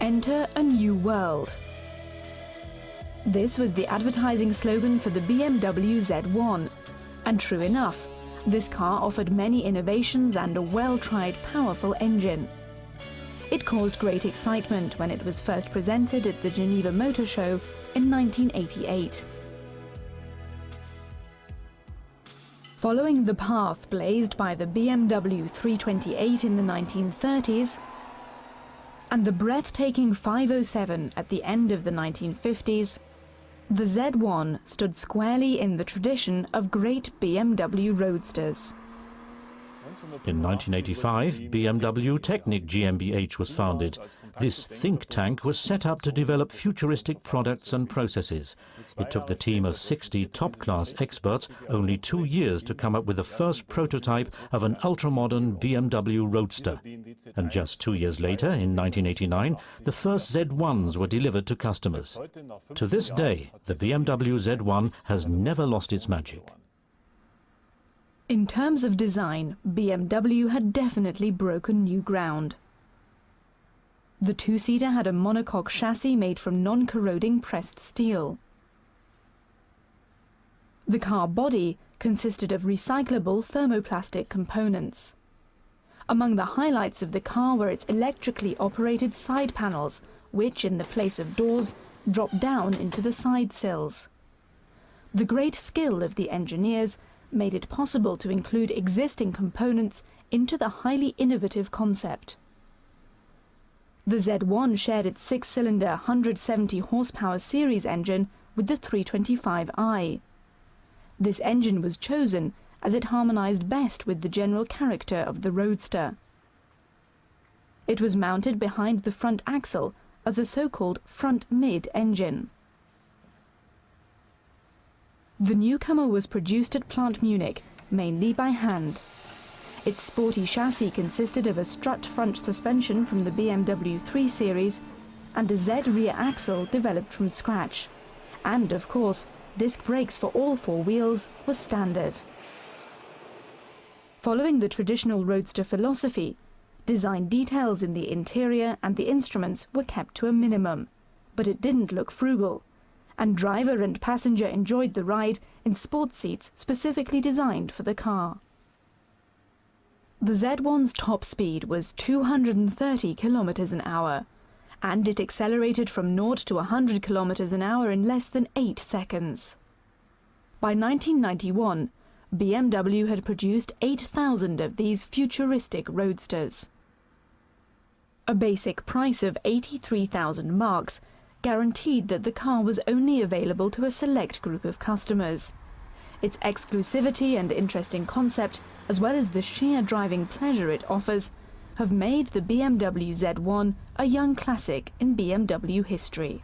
Enter a new world. This was the advertising slogan for the BMW Z1. And true enough, this car offered many innovations and a well-tried, powerful engine. It caused great excitement when it was first presented at the Geneva Motor Show in 1988. Following the path blazed by the BMW 328 in the 1930s and the breathtaking 507 at the end of the 1950s, the Z1 stood squarely in the tradition of great BMW roadsters. In 1985, BMW Technik GmbH was founded. This think tank was set up to develop futuristic products and processes. It took the team of 60 top-class experts only 2 years to come up with the first prototype of an ultra-modern BMW Roadster. And just 2 years later, in 1989, the first Z1s were delivered to customers. To this day, the BMW Z1 has never lost its magic. In terms of design, BMW had definitely broken new ground. The two-seater had a monocoque chassis made from non-corroding pressed steel. The car body consisted of recyclable thermoplastic components. Among the highlights of the car were its electrically operated side panels, which, in the place of doors, dropped down into the side sills. The great skill of the engineers made it possible to include existing components into the highly innovative concept. The Z1 shared its 6-cylinder 170 horsepower series engine with the 325i. This engine was chosen as it harmonized best with the general character of the Roadster. It was mounted behind the front axle as a so-called front-mid engine. The newcomer was produced at Plant Munich, mainly by hand. Its sporty chassis consisted of a strut front suspension from the BMW 3 Series and a Z rear axle developed from scratch. And, of course, disc brakes for all 4 wheels was standard. Following the traditional Roadster philosophy, design details in the interior and the instruments were kept to a minimum, but it didn't look frugal, and driver and passenger enjoyed the ride in sports seats specifically designed for the car. The Z1's top speed was 230 kilometers an hour, and it accelerated from 0 to 100 kilometers an hour in less than 8 seconds. By 1991, BMW had produced 8,000 of these futuristic roadsters. A basic price of 83,000 marks guaranteed that the car was only available to a select group of customers. Its exclusivity and interesting concept, as well as the sheer driving pleasure it offers, have made the BMW Z1 a young classic in BMW history.